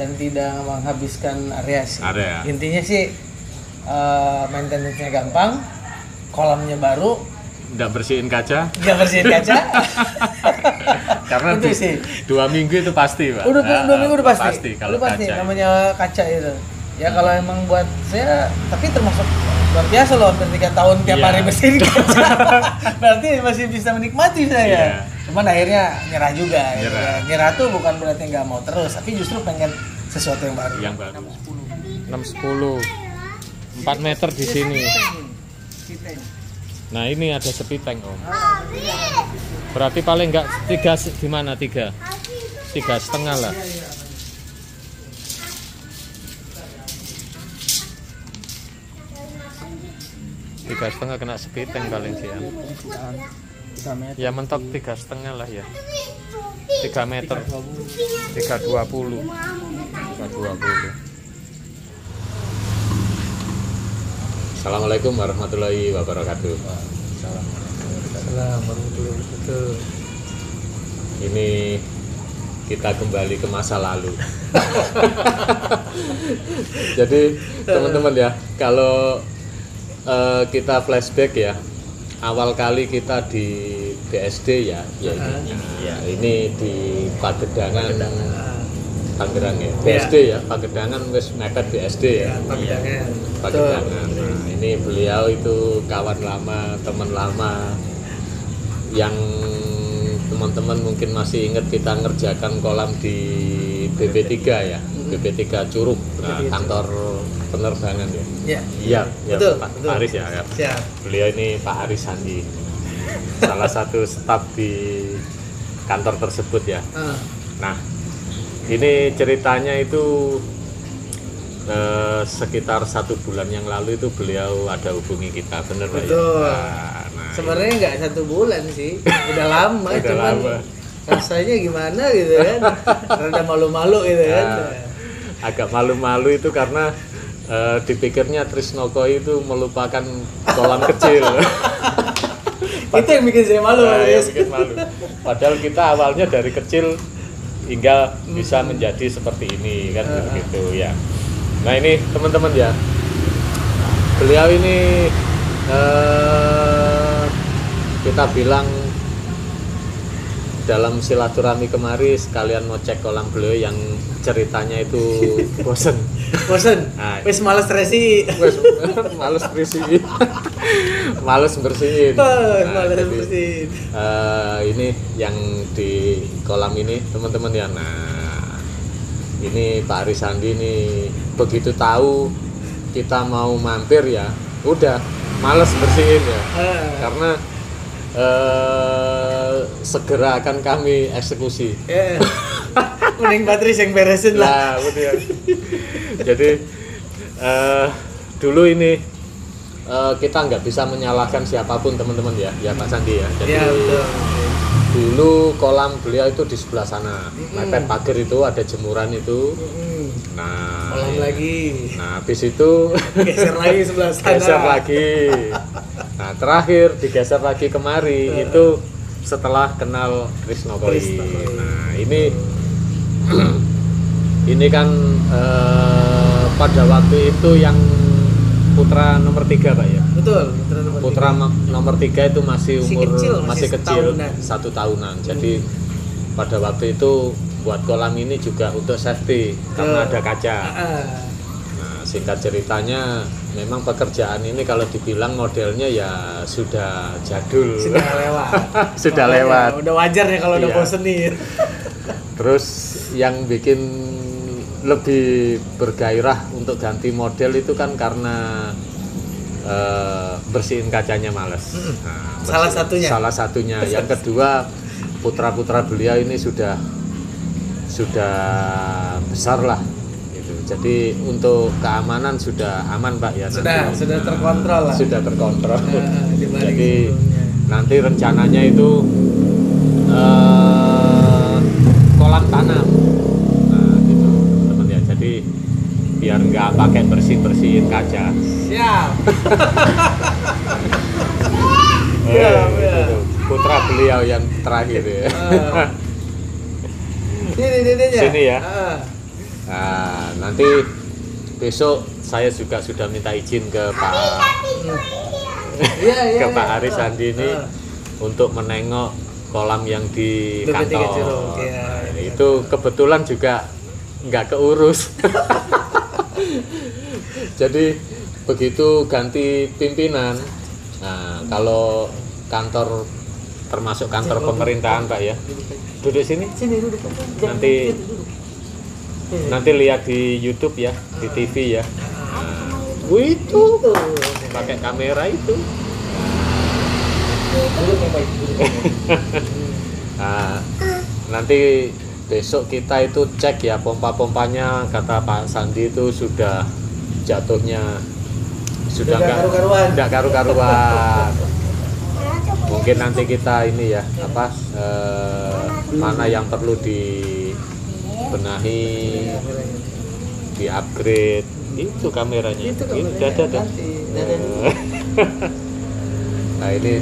dan tidak menghabiskan area sih. Area. Intinya sih maintenance-nya gampang, kolamnya baru, nggak bersihin kaca. nggak bersihin kaca. Karena Itu sih 2 minggu itu pasti, Pak. Udah 2 minggu udah pasti. Pasti kalau Udah pasti kaca. namanya kaca itu. Ya kalau emang buat saya, tapi termasuk luar biasa loh, hampir 3 tahun tiap Iya. hari bersihin kaca. Berarti masih bisa menikmati saya. Iya. Cuman akhirnya nyerah juga. Nyerah. Ya. Nyerah tuh bukan berarti nggak mau terus, tapi justru pengen sesuatu yang baru. Yang baru. 610 4 meter di sini. Nah ini ada sepi tank Om. Berarti paling enggak 3 gimana 3? 3,5 lah. Tiga setengah kena sepi tank paling sih ya. Ya mentok 3,5 lah ya. 3 meter. 320. 320. Assalamualaikum warahmatullahi wabarakatuh. Assalamualaikum warahmatullahi wabarakatuh. Ini kita kembali ke masa lalu. Jadi teman-teman ya, kalau kita flashback ya, awal kali kita di BSD ya, ini di Pagedangan, Tangerang ya, BSD ya, Pagedangan wis mepet BSD ya, Pagedangan. Nah, ini beliau itu kawan lama, teman lama, yang teman-teman mungkin masih ingat kita ngerjakan kolam di BP3 ya, BP3 Curug, kantor penerbangan ya. Iya, ya, betul, Pak betul. Aris ya. Siap. Beliau ini Pak Aris Sandi, salah satu staf di kantor tersebut ya. Nah, ini ceritanya itu sekitar 1 bulan yang lalu itu beliau ada hubungi kita, bener Pak ya? Betul. Nah, Sebenarnya nggak 1 bulan sih, udah lama, Udah cuman lama. rasanya gimana gitu kan, rada malu-malu gitu kan. agak malu-malu itu karena dipikirnya Trisnoko itu melupakan kolam kecil. Itu yang bikin saya malu, Nah, Mas. yang bikin malu. Padahal kita awalnya dari kecil hingga bisa menjadi seperti ini kan gitu ya. Nah ini teman-teman ya, beliau ini kita bilang dalam silaturahmi kemari sekalian mau cek kolam beliau yang ceritanya itu bosen. Bosen, Nah, wis males resi. Wes, males bersihin. Males bersihin. Males jadi, bersihin. ini yang di kolam ini teman-teman ya. Nah, ini Pak Aris Sandi ini begitu tahu kita mau mampir ya, udah males bersihin ya. Karena segera akan kami eksekusi. Mending Patris yang beresin lah. Nah, betul. Jadi dulu ini kita nggak bisa menyalahkan siapapun teman-teman ya, ya Pak Sandi ya. Jadi Iya, betul. dulu kolam beliau itu di sebelah sana, mepet pagar itu ada jemuran itu. Nah, Kolam lagi. nah habis itu Geser lagi sebelah sana. geser lagi. Nah terakhir digeser lagi kemari itu setelah kenal Trisnoko. Nah ini kan pada waktu itu yang putra nomor 3 Pak ya. Betul, Putra nomor 3 itu masih umur masih kecil, 1 tahunan. Jadi pada waktu itu buat kolam ini juga untuk safety karena ada kaca. Nah, singkat ceritanya memang pekerjaan ini kalau dibilang modelnya ya sudah jadul. Sudah lewat. Sudah lewat. Udah wajar ya kalau udah Iya. bosen nih. Terus yang bikin lebih bergairah untuk ganti model itu kan karena bersihin kacanya males. Nah, Salah satunya. Yang kedua, putra-putra beliau ini sudah besar lah. Gitu. Jadi untuk keamanan sudah aman Pak ya. Sudah terkontrol lah. Sudah terkontrol. Dibanding Jadi sebelumnya. nanti rencananya itu kolam tanam. Nah, gitu teman-teman ya. Jadi biar nggak pakai bersihin kaca. Siap. Gitu. Putra beliau yang terakhir ya. Sini Sini ya. Nah, nanti besok saya juga sudah minta izin ke Pak ke Pak Aris Sandi ini untuk menengok kolam yang di BP3 kantor. Curug, ya. Nah, itu kebetulan juga nggak keurus. Jadi begitu ganti pimpinan, nah kalau kantor termasuk kantor pemerintahan Pak ya, duduk sini. Sini duduk. Nanti lihat di YouTube ya, di TV ya. Nah, itu pakai kamera itu. Duduk yang baik, duduk yang baik. Nah, nanti besok kita itu cek ya pompa-pompanya, kata Pak Sandi itu sudah jatuhnya sudah nggak karu-karuan. Mungkin nanti kita ini ya apa mana yang perlu dibenahi, di-upgrade. Itu kameranya. Itu Ini kameranya. dada. Nah ini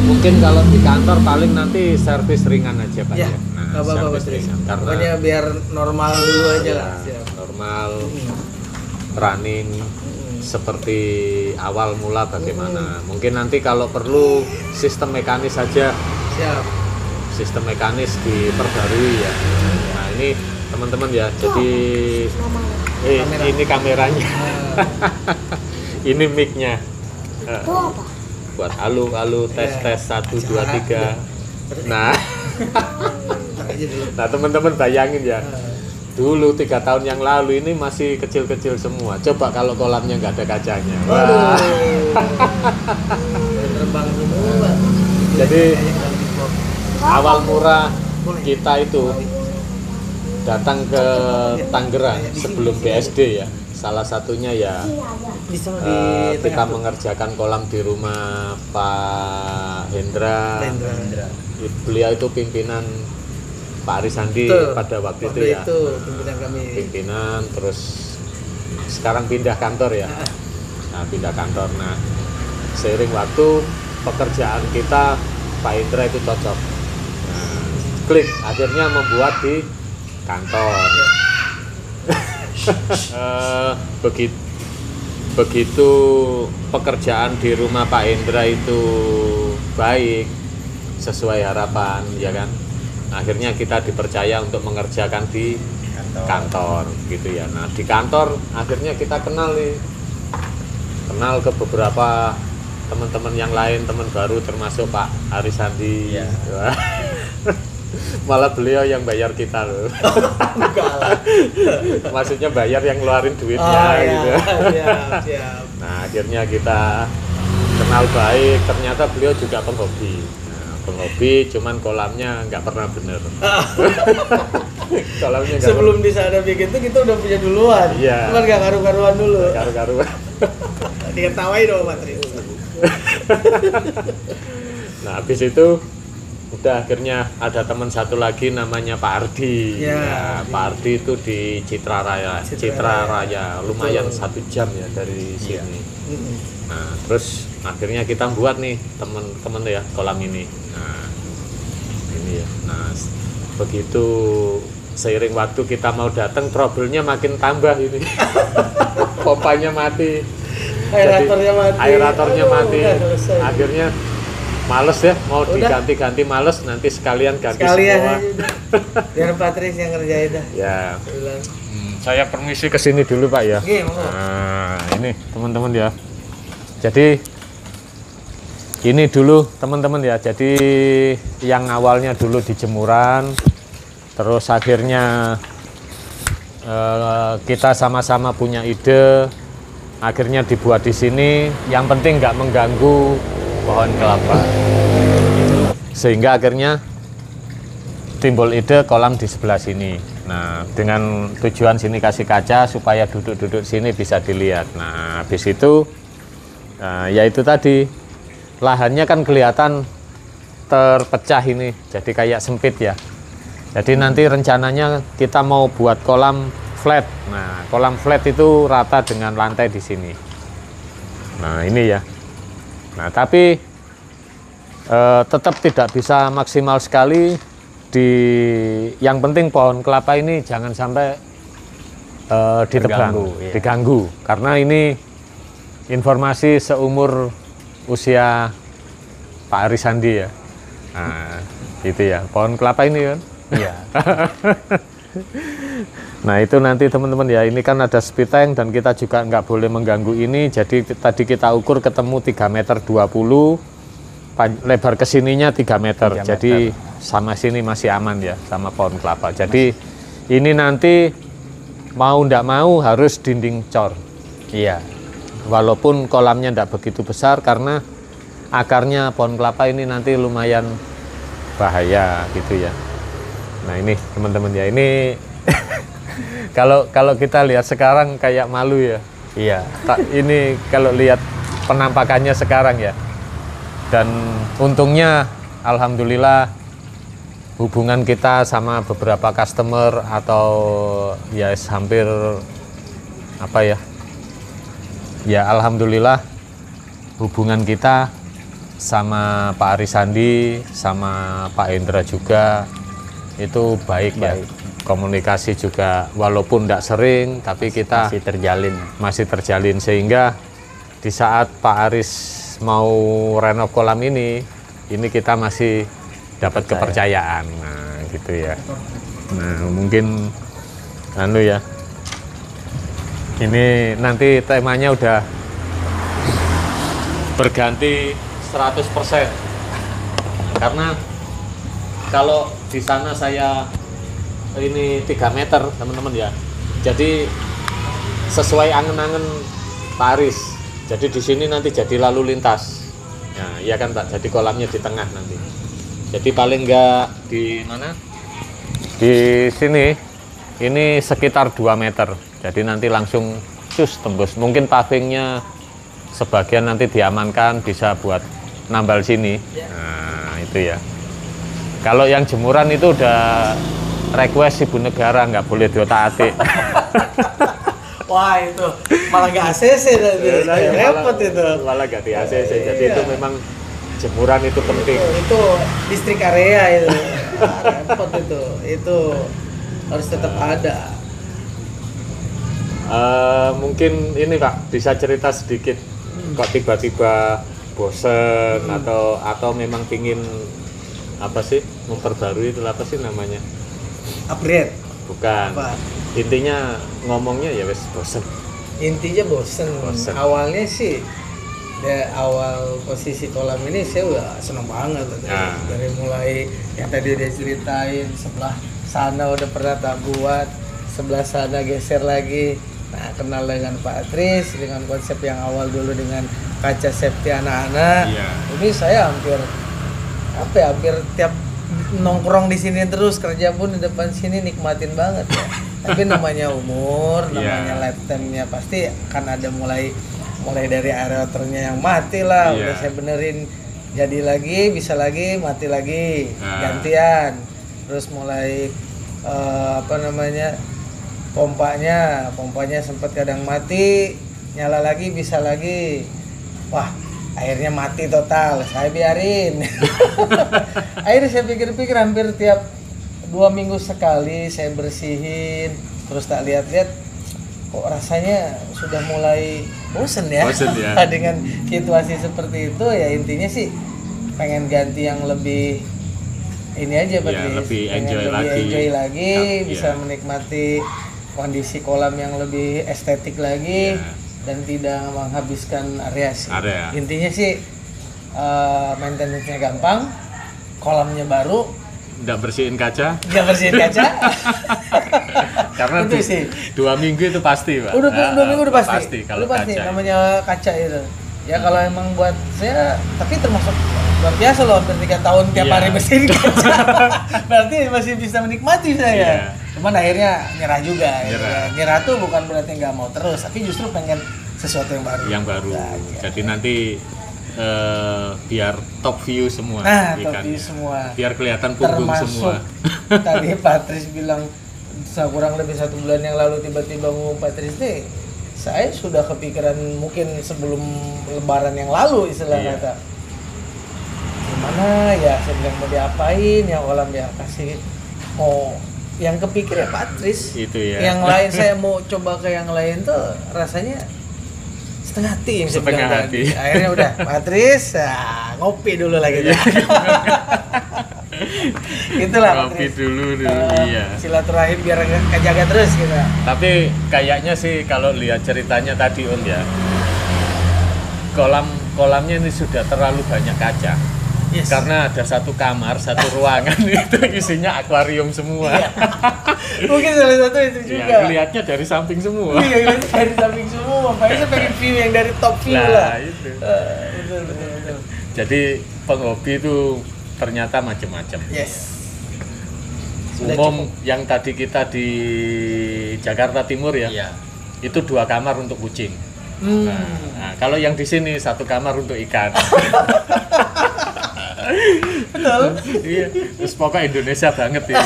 mungkin kalau di kantor paling nanti servis ringan aja Pak Ya, ya. Nah, nggak apa-apa, servis Pak. ringan karena Pokoknya biar normal dulu aja ya, lah. Siap. normal running seperti awal mula bagaimana. Mungkin nanti kalau perlu sistem mekanis saja, Siap. sistem mekanis diperbarui ya. Nah ini teman-teman ya, jadi Kamera. ini kameranya, ini mic-nya. Buat alu tes 1 2 3. Nah, Aja dulu. nah teman-teman bayangin ya. Dulu 3 tahun yang lalu ini masih kecil-kecil semua. Coba kalau kolamnya nggak ada kacanya. Wah. Terbang semua. Jadi awal murah kita itu datang ke Tangerang sebelum BSD ya. Salah satunya ya Bisa kita mengerjakan kolam di rumah Pak Hendra. Beliau itu pimpinan Pak Aris Sandi pada waktu itu ya. Pimpinan kami. Pimpinan, terus sekarang pindah kantor ya. Nah pindah kantor. Nah seiring waktu pekerjaan kita Pak Hendra itu cocok. Nah, klik akhirnya membuat di kantor. Begitu pekerjaan di rumah Pak Hendra itu baik sesuai harapan ya kan, akhirnya kita dipercaya untuk mengerjakan di kantor gitu ya. Nah di kantor akhirnya kita kenal ke beberapa teman-teman yang lain, teman baru termasuk Pak Aris Sandi ya. Malah beliau yang bayar kita loh. Maksudnya bayar yang ngeluarin duitnya gitu. Siap. Nah akhirnya kita kenal baik, ternyata beliau juga penghobi. Nah, penghobi cuman kolamnya nggak pernah bener. Kolamnya nggak Sebelum bisa ada bikin itu kita udah punya duluan. Iya. Cuman nggak karu-karuan dulu. karu-karuan. Diketawain dong Patris. Nah habis itu udah akhirnya ada teman satu lagi namanya Pak Ardi. Ya, Pak Ardi itu di Citra Raya, lumayan 1 jam ya dari sini. Nah terus akhirnya kita buat nih teman-teman ya kolam ini. Nah ini ya. Nah begitu seiring waktu kita mau datang, trouble-nya makin tambah ini. Pompanya mati. Aeratornya mati. Akhirnya males ya, mau diganti-ganti males, nanti sekalian ganti semua. Biar Patris yang ngerjain dah. Ya. Saya permisi ke sini dulu Pak ya. Oke, monggo. Nah, ini teman-teman ya. Jadi ini dulu teman-teman ya. Jadi yang awalnya dulu di jemuran, terus akhirnya kita sama-sama punya ide, akhirnya dibuat di sini. Yang penting nggak mengganggu pohon kelapa, sehingga akhirnya timbul ide kolam di sebelah sini. Nah dengan tujuan sini kasih kaca supaya duduk-duduk sini bisa dilihat. Nah habis itu ya itu tadi, lahannya kan kelihatan terpecah ini, jadi kayak sempit ya. Jadi nanti rencananya kita mau buat kolam flat. Nah kolam flat itu rata dengan lantai di sini. Nah ini ya. Nah tapi tetap tidak bisa maksimal sekali yang penting pohon kelapa ini jangan sampai ditebang, diganggu, karena ini informasi seumur usia Pak Arisandi ya. Nah, itu ya, pohon kelapa ini kan. Iya. Nah itu nanti teman-teman ya, ini kan ada speed tank dan kita juga nggak boleh mengganggu ini. Jadi tadi kita ukur ketemu 3,20 meter, lebar kesininya 3 meter. Jadi sama sini masih aman ya sama pohon kelapa. Jadi ini nanti mau ndak mau harus dinding cor. Iya. Walaupun kolamnya ndak begitu besar karena akarnya pohon kelapa ini nanti lumayan bahaya gitu ya. Nah ini teman-teman ya, ini kalau kita lihat sekarang kayak malu ya. Iya. Ini kalau lihat penampakannya sekarang ya. Dan untungnya alhamdulillah hubungan kita sama beberapa customer atau ya hampir apa ya. Ya alhamdulillah hubungan kita sama Pak Arisandi sama Pak Hendra juga itu baik ya. Komunikasi juga walaupun tidak sering tapi kita masih terjalin sehingga di saat Pak Aris mau renov kolam ini kita masih dapat kepercayaan. Nah gitu ya. Nah mungkin ya ini nanti temanya udah berganti 100% karena kalau di sana saya ini 3 meter teman-teman ya, jadi sesuai angen-angen Pak Aris. Jadi di sini nanti jadi lalu lintas. Nah, iya kan Pak. Jadi kolamnya di tengah nanti. Jadi paling enggak di mana? Di sini ini sekitar 2 meter. Jadi nanti langsung cus tembus. Mungkin pavingnya sebagian nanti diamankan bisa buat nambal sini. Nah, itu ya. Kalau yang jemuran itu udah request Ibu Negara, nggak boleh diotak-atik. Wah itu malah nggak ACC tadi, repot itu. Malah nggak di ACC, jadi itu memang jemuran itu penting. Itu distrik area itu, repot itu harus tetap ada. Mungkin ini Pak bisa cerita sedikit, kok tiba-tiba bosen atau memang pingin apa sih memperbarui itu apa sih namanya? Upgrade. Bukan. Apa? Intinya ngomongnya ya wes bosen. Intinya bosen. Awalnya sih awal posisi kolam ini saya udah seneng banget dari mulai yang tadi dia ceritain sebelah sana udah pernah tak buat, sebelah sana geser lagi. Nah kenal dengan Pak Tris dengan konsep yang awal dulu dengan kaca safety anak-anak. Ini saya hampir tiap nongkrong di sini terus, kerja pun di depan sini nikmatin banget ya. Tapi namanya umur, namanya lifetime-nya pasti akan ada mulai dari aeratornya yang mati lah. Udah saya benerin jadi lagi, bisa lagi, mati lagi, gantian. Terus mulai pompanya sempat kadang mati, nyala lagi, bisa lagi. Wah, akhirnya mati total, saya biarin. Akhirnya saya pikir-pikir hampir tiap 2 minggu sekali saya bersihin, terus tak lihat-lihat kok rasanya sudah mulai bosen ya. Dengan situasi seperti itu ya intinya sih pengen ganti yang lebih ini aja lebih enjoy lagi, bisa menikmati kondisi kolam yang lebih estetik lagi. Dan tidak menghabiskan area sih. Intinya sih maintenance-nya gampang, kolamnya baru. Nggak bersihin kaca? Karena itu sih 2 minggu itu pasti Pak. Udah 2 minggu udah pasti. Kalau pasti kaca namanya kaca itu. Ya kalau emang buat saya, tapi termasuk luar biasa loh, hampir 3 tahun tiap hari bersihin kaca. Berarti masih bisa menikmati saya. Cuman akhirnya nyerah juga. Nyerah tuh bukan berarti nggak mau terus, tapi justru pengen sesuatu yang baru. Jadi nanti biar top view semua. Top view semua. Biar kelihatan punggung semua. Tadi Patris bilang kurang lebih 1 bulan yang lalu tiba-tiba ngomong Patris nih, saya sudah kepikiran mungkin sebelum Lebaran yang lalu istilah kata. mana ya, saya bilang mau diapain ya, Olam ya kasih mau yang kepikir ya Patris itu ya. Yang lain saya mau coba ke yang lain tuh rasanya setengah hati yang saya Setengah bilang hati. tadi. Akhirnya udah Patris ngopi dulu lagi. Itulah Ngopi Patris. dulu iya. Silaturahim biar kejaga terus kita. Tapi kayaknya sih kalau lihat ceritanya tadi Om ya, kolamnya ini sudah terlalu banyak kaca. Yes. Karena ada satu kamar, satu ruangan itu isinya akuarium semua. Iya. Mungkin salah satu itu juga. Ya, lihatnya dari samping semua. Iya, lihat dari samping semua. Makanya saya pengen view yang dari top view lah. Itu. Betul. Jadi penghobi itu ternyata macam-macam. Yes. Sudah Umum cukup. yang tadi kita di Jakarta Timur ya, Iya. itu 2 kamar untuk kucing. Nah, kalau yang di sini 1 kamar untuk ikan. Betul. Iya, terus pokoknya Indonesia banget ini.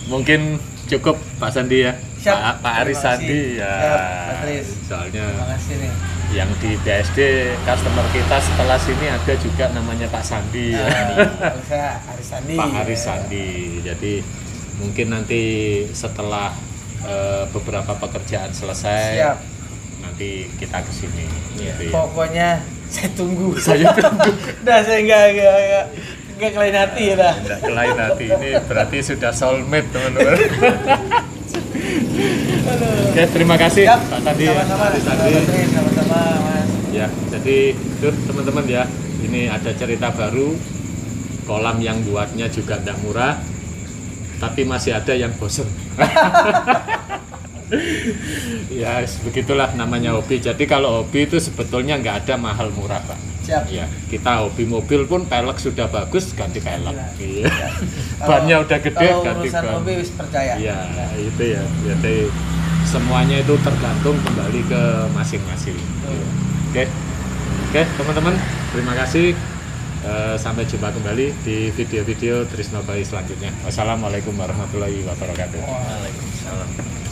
Mungkin cukup Pak Sandi ya. Siap. Pak Aris Terima Sandi kasih. ya. Siap, Pak Aris. Soalnya Terima kasih nih. yang di BSD customer kita setelah sini ada juga namanya Pak Sandi ya. Saya Aris Sandi. Pak Aris Sandi. Jadi mungkin nanti setelah beberapa pekerjaan selesai, Siap. nanti kita ke sini. Gitu ya. Pokoknya saya tunggu. Saya tunggu. Udah saya enggak kelain hati ya dah. Tidak kelain hati, ini berarti sudah soulmate teman-teman. Oke, terima kasih Siap. Pak Sandi. Sama-sama. Pak Sandi. Sama-sama, Mas. Ya, jadi tuh teman-teman ya, ini ada cerita baru. Kolam yang buatnya juga tidak murah, tapi masih ada yang bosen. Ya, begitulah namanya hobi. Jadi kalau hobi itu sebetulnya nggak ada mahal murah, Pak. Siap. Ya, kita hobi mobil pun pelek sudah bagus, ganti pelek. Iya. Kalau- Bannya udah gede, kalau ganti urusan ban. hobi wis percaya. Iya, itu ya. Jadi semuanya itu tergantung kembali ke masing-masing. Oke, teman-teman, terima kasih. Sampai jumpa kembali di video-video Trisno Bayi selanjutnya. Wassalamualaikum warahmatullahi wabarakatuh. Waalaikumsalam.